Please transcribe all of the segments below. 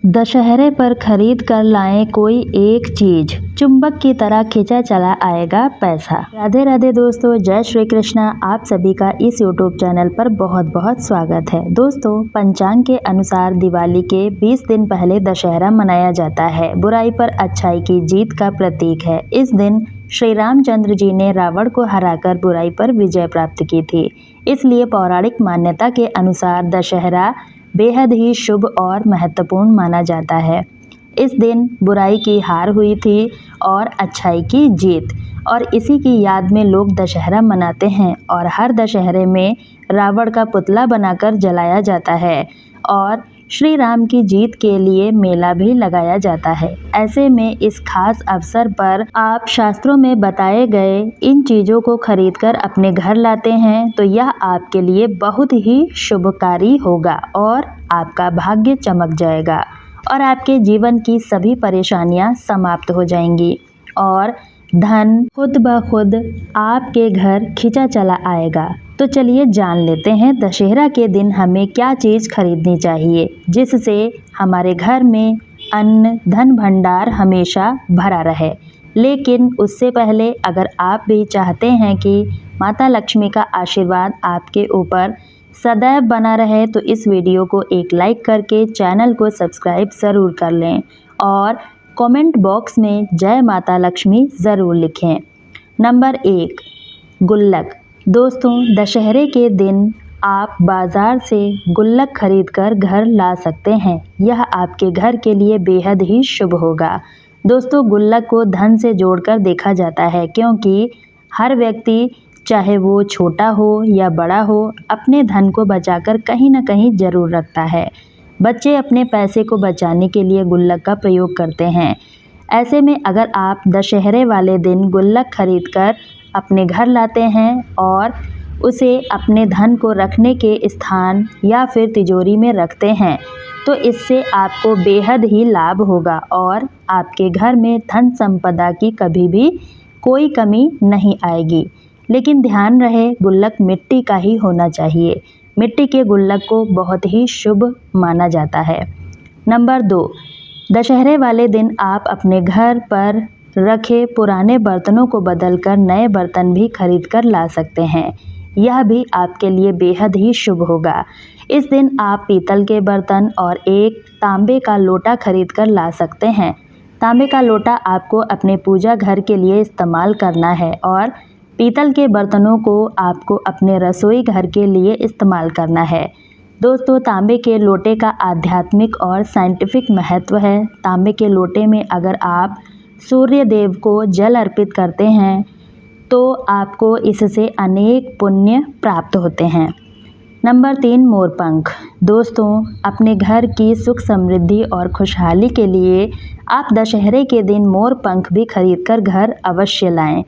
दशहरे पर खरीद कर लाएं कोई एक चीज, चुंबक की तरह खींचा चला आएगा पैसा। राधे राधे दोस्तों, जय श्री कृष्णा। आप सभी का इस यूट्यूब चैनल पर बहुत बहुत स्वागत है। दोस्तों, पंचांग के अनुसार दिवाली के 20 दिन पहले दशहरा मनाया जाता है। बुराई पर अच्छाई की जीत का प्रतीक है। इस दिन श्री रामचंद्र जी ने रावण को हराकर बुराई पर विजय प्राप्त की थी। इसलिए पौराणिक मान्यता के अनुसार दशहरा बेहद ही शुभ और महत्वपूर्ण माना जाता है। इस दिन बुराई की हार हुई थी और अच्छाई की जीत, और इसी की याद में लोग दशहरा मनाते हैं। और हर दशहरे में रावण का पुतला बनाकर जलाया जाता है और श्री राम की जीत के लिए मेला भी लगाया जाता है। ऐसे में इस खास अवसर पर आप शास्त्रों में बताए गए इन चीज़ों को खरीदकर अपने घर लाते हैं तो यह आपके लिए बहुत ही शुभकारी होगा और आपका भाग्य चमक जाएगा और आपके जीवन की सभी परेशानियां समाप्त हो जाएंगी और धन खुद ब खुद आपके घर खींचा चला आएगा। तो चलिए जान लेते हैं दशहरा के दिन हमें क्या चीज़ खरीदनी चाहिए जिससे हमारे घर में अन्न धन भंडार हमेशा भरा रहे। लेकिन उससे पहले अगर आप भी चाहते हैं कि माता लक्ष्मी का आशीर्वाद आपके ऊपर सदैव बना रहे तो इस वीडियो को एक लाइक करके चैनल को सब्सक्राइब ज़रूर कर लें और कमेंट बॉक्स में जय माता लक्ष्मी ज़रूर लिखें। नंबर 1, गुल्लक। दोस्तों, दशहरे के दिन आप बाज़ार से गुल्लक खरीदकर घर ला सकते हैं। यह आपके घर के लिए बेहद ही शुभ होगा। दोस्तों, गुल्लक को धन से जोड़कर देखा जाता है क्योंकि हर व्यक्ति, चाहे वो छोटा हो या बड़ा हो, अपने धन को बचाकर कहीं ना कहीं ज़रूर रखता है। बच्चे अपने पैसे को बचाने के लिए गुल्लक का प्रयोग करते हैं। ऐसे में अगर आप दशहरे वाले दिन गुल्लक खरीदकर अपने घर लाते हैं और उसे अपने धन को रखने के स्थान या फिर तिजोरी में रखते हैं तो इससे आपको बेहद ही लाभ होगा और आपके घर में धन संपदा की कभी भी कोई कमी नहीं आएगी। लेकिन ध्यान रहे, गुल्लक मिट्टी का ही होना चाहिए। मिट्टी के गुल्लक को बहुत ही शुभ माना जाता है। नंबर 2, दशहरे वाले दिन आप अपने घर पर रखे पुराने बर्तनों को बदलकर नए बर्तन भी खरीद कर ला सकते हैं। यह भी आपके लिए बेहद ही शुभ होगा। इस दिन आप पीतल के बर्तन और एक तांबे का लोटा खरीद कर ला सकते हैं। तांबे का लोटा आपको अपने पूजा घर के लिए इस्तेमाल करना है और पीतल के बर्तनों को आपको अपने रसोई घर के लिए इस्तेमाल करना है। दोस्तों, तांबे के लोटे का आध्यात्मिक और साइंटिफिक महत्व है। तांबे के लोटे में अगर आप सूर्य देव को जल अर्पित करते हैं तो आपको इससे अनेक पुण्य प्राप्त होते हैं। नंबर 3, मोरपंख। दोस्तों, अपने घर की सुख समृद्धि और खुशहाली के लिए आप दशहरे के दिन मोरपंख भी खरीदकर घर अवश्य लाएं।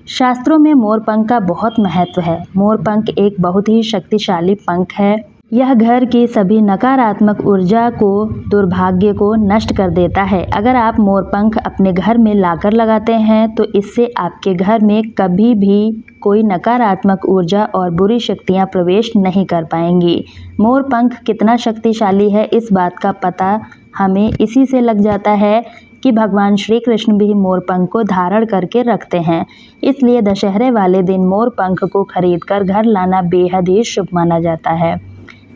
शास्त्रों में मोरपंख का बहुत महत्व है। मोरपंख एक बहुत ही शक्तिशाली पंख है। यह घर की सभी नकारात्मक ऊर्जा को, दुर्भाग्य को नष्ट कर देता है। अगर आप मोरपंख अपने घर में लाकर लगाते हैं तो इससे आपके घर में कभी भी कोई नकारात्मक ऊर्जा और बुरी शक्तियां प्रवेश नहीं कर पाएंगी। मोरपंख कितना शक्तिशाली है इस बात का पता हमें इसी से लग जाता है कि भगवान श्री कृष्ण भी मोरपंख को धारण करके रखते हैं। इसलिए दशहरे वाले दिन मोरपंख को खरीदकर घर लाना बेहद ही शुभ माना जाता है।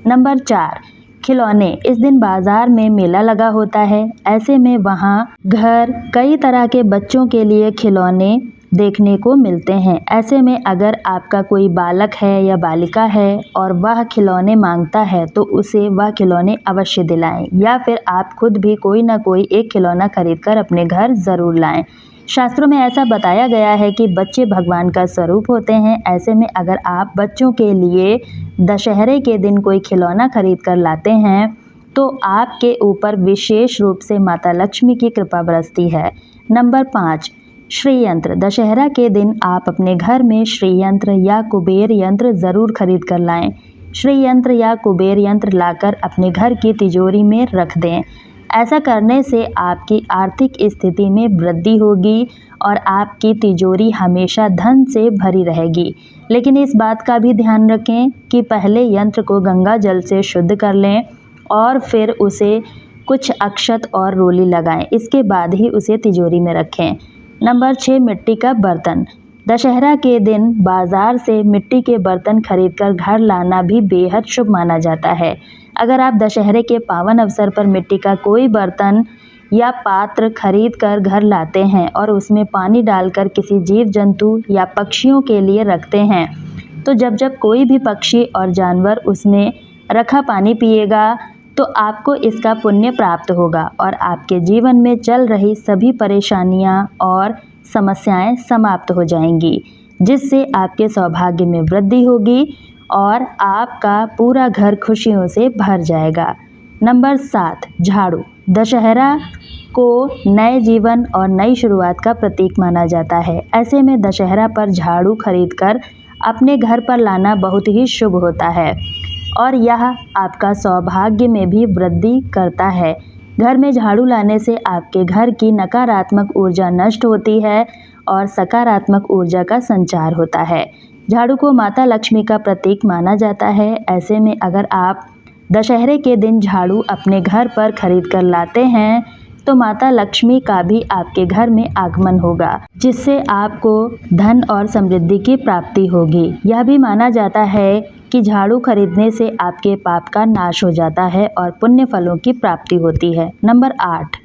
नंबर 4, खिलौने। इस दिन बाजार में मेला लगा होता है। ऐसे में वहाँ घर कई तरह के बच्चों के लिए खिलौने देखने को मिलते हैं। ऐसे में अगर आपका कोई बालक है या बालिका है और वह खिलौने मांगता है तो उसे वह खिलौने अवश्य दिलाएं या फिर आप खुद भी कोई ना कोई एक खिलौना खरीदकर अपने घर ज़रूर लाएं। शास्त्रों में ऐसा बताया गया है कि बच्चे भगवान का स्वरूप होते हैं। ऐसे में अगर आप बच्चों के लिए दशहरे के दिन कोई खिलौना खरीद कर लाते हैं तो आपके ऊपर विशेष रूप से माता लक्ष्मी की कृपा बरसती है। नंबर 5, श्री यंत्र। दशहरा के दिन आप अपने घर में श्री यंत्र या कुबेर यंत्र ज़रूर खरीद कर लाएं। श्री यंत्र या कुबेर यंत्र लाकर अपने घर की तिजोरी में रख दें। ऐसा करने से आपकी आर्थिक स्थिति में वृद्धि होगी और आपकी तिजोरी हमेशा धन से भरी रहेगी। लेकिन इस बात का भी ध्यान रखें कि पहले यंत्र को गंगा जल से शुद्ध कर लें और फिर उसे कुछ अक्षत और रोली लगाएं। इसके बाद ही उसे तिजोरी में रखें। नंबर 6, मिट्टी का बर्तन। दशहरा के दिन बाजार से मिट्टी के बर्तन खरीदकर घर लाना भी बेहद शुभ माना जाता है। अगर आप दशहरे के पावन अवसर पर मिट्टी का कोई बर्तन या पात्र खरीद कर घर लाते हैं और उसमें पानी डालकर किसी जीव जंतु या पक्षियों के लिए रखते हैं, तो जब जब कोई भी पक्षी और जानवर उसमें रखा पानी पिएगा तो आपको इसका पुण्य प्राप्त होगा और आपके जीवन में चल रही सभी परेशानियां और समस्याएं समाप्त हो जाएंगी, जिससे आपके सौभाग्य में वृद्धि होगी और आपका पूरा घर खुशियों से भर जाएगा। नंबर 7, झाड़ू। दशहरा को नए जीवन और नई शुरुआत का प्रतीक माना जाता है। ऐसे में दशहरा पर झाड़ू खरीदकर अपने घर पर लाना बहुत ही शुभ होता है और यह आपका सौभाग्य में भी वृद्धि करता है। घर में झाड़ू लाने से आपके घर की नकारात्मक ऊर्जा नष्ट होती है और सकारात्मक ऊर्जा का संचार होता है। झाड़ू को माता लक्ष्मी का प्रतीक माना जाता है। ऐसे में अगर आप दशहरे के दिन झाड़ू अपने घर पर खरीद कर लाते हैं तो माता लक्ष्मी का भी आपके घर में आगमन होगा, जिससे आपको धन और समृद्धि की प्राप्ति होगी। यह भी माना जाता है कि झाड़ू खरीदने से आपके पाप का नाश हो जाता है और पुण्य फलों की प्राप्ति होती है। नंबर 8,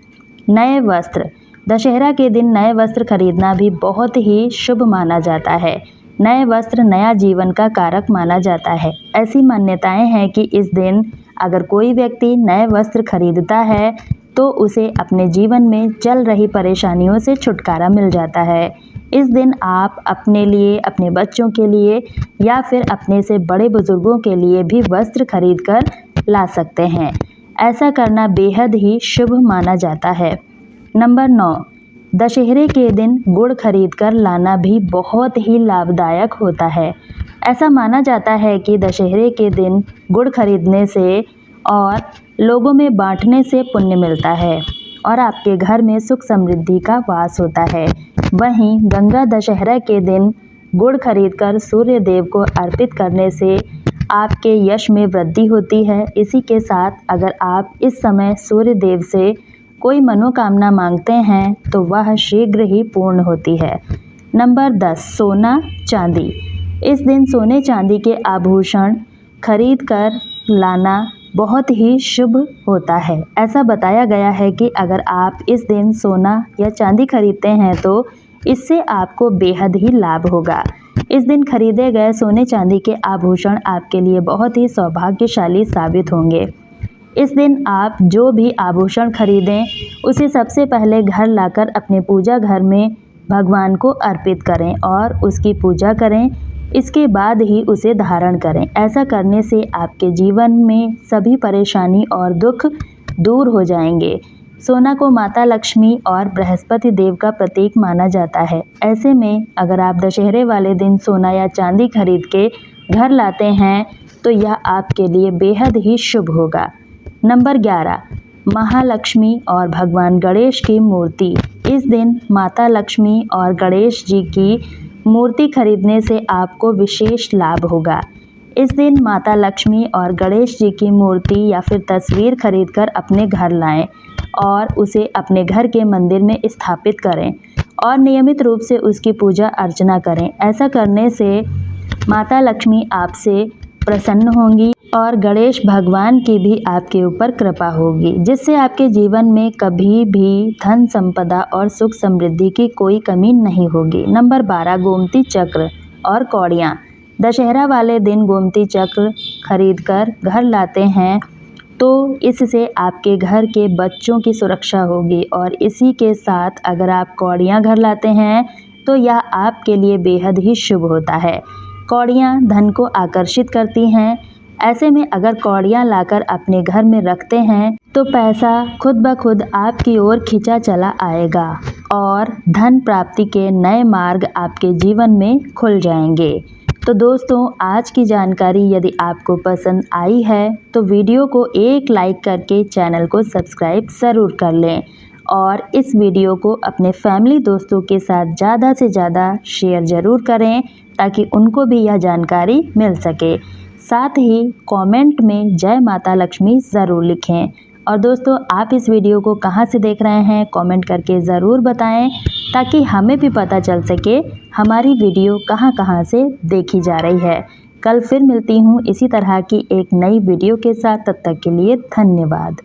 नए वस्त्र। दशहरा के दिन नए वस्त्र खरीदना भी बहुत ही शुभ माना जाता है। नए वस्त्र नया जीवन का कारक माना जाता है। ऐसी मान्यताएं हैं कि इस दिन अगर कोई व्यक्ति नए वस्त्र खरीदता है तो उसे अपने जीवन में चल रही परेशानियों से छुटकारा मिल जाता है। इस दिन आप अपने लिए, अपने बच्चों के लिए या फिर अपने से बड़े बुजुर्गों के लिए भी वस्त्र खरीद कर ला सकते हैं। ऐसा करना बेहद ही शुभ माना जाता है। नंबर 9, दशहरे के दिन गुड़ खरीद कर लाना भी बहुत ही लाभदायक होता है। ऐसा माना जाता है कि दशहरे के दिन गुड़ खरीदने से और लोगों में बांटने से पुण्य मिलता है और आपके घर में सुख समृद्धि का वास होता है। वहीं गंगा दशहरा के दिन गुड़ खरीदकर सूर्य देव को अर्पित करने से आपके यश में वृद्धि होती है। इसी के साथ अगर आप इस समय सूर्य देव से कोई मनोकामना मांगते हैं तो वह शीघ्र ही पूर्ण होती है। नंबर 10, सोना चांदी। इस दिन सोने चांदी के आभूषण खरीद कर लाना बहुत ही शुभ होता है। ऐसा बताया गया है कि अगर आप इस दिन सोना या चांदी खरीदते हैं तो इससे आपको बेहद ही लाभ होगा। इस दिन खरीदे गए सोने चांदी के आभूषण आपके लिए बहुत ही सौभाग्यशाली साबित होंगे। इस दिन आप जो भी आभूषण खरीदें उसे सबसे पहले घर लाकर अपने पूजा घर में भगवान को अर्पित करें और उसकी पूजा करें। इसके बाद ही उसे धारण करें। ऐसा करने से आपके जीवन में सभी परेशानी और दुख दूर हो जाएंगे। सोना को माता लक्ष्मी और बृहस्पति देव का प्रतीक माना जाता है। ऐसे में अगर आप दशहरे वाले दिन सोना या चांदी खरीद के घर लाते हैं तो यह आपके लिए बेहद ही शुभ होगा। नंबर 11, महालक्ष्मी और भगवान गणेश की मूर्ति। इस दिन माता लक्ष्मी और गणेश जी की मूर्ति खरीदने से आपको विशेष लाभ होगा। इस दिन माता लक्ष्मी और गणेश जी की मूर्ति या फिर तस्वीर खरीदकर अपने घर लाएं और उसे अपने घर के मंदिर में स्थापित करें और नियमित रूप से उसकी पूजा अर्चना करें। ऐसा करने से माता लक्ष्मी आपसे प्रसन्न होंगी और गणेश भगवान की भी आपके ऊपर कृपा होगी, जिससे आपके जीवन में कभी भी धन संपदा और सुख समृद्धि की कोई कमी नहीं होगी। नंबर 12, गोमती चक्र और कौड़ियाँ। दशहरा वाले दिन गोमती चक्र खरीदकर घर लाते हैं तो इससे आपके घर के बच्चों की सुरक्षा होगी और इसी के साथ अगर आप कौड़ियाँ घर लाते हैं तो यह आपके लिए बेहद ही शुभ होता है। कौड़ियाँ धन को आकर्षित करती हैं। ऐसे में अगर कौड़ियाँ लाकर अपने घर में रखते हैं तो पैसा खुद ब खुद आपकी ओर खिंचा चला आएगा और धन प्राप्ति के नए मार्ग आपके जीवन में खुल जाएंगे। तो दोस्तों, आज की जानकारी यदि आपको पसंद आई है तो वीडियो को एक लाइक करके चैनल को सब्सक्राइब ज़रूर कर लें और इस वीडियो को अपने फैमिली दोस्तों के साथ ज़्यादा से ज़्यादा शेयर ज़रूर करें ताकि उनको भी यह जानकारी मिल सके। साथ ही कमेंट में जय माता लक्ष्मी ज़रूर लिखें और दोस्तों आप इस वीडियो को कहां से देख रहे हैं कमेंट करके ज़रूर बताएं, ताकि हमें भी पता चल सके हमारी वीडियो कहां से देखी जा रही है। कल फिर मिलती हूं इसी तरह की एक नई वीडियो के साथ, तब तक के लिए धन्यवाद।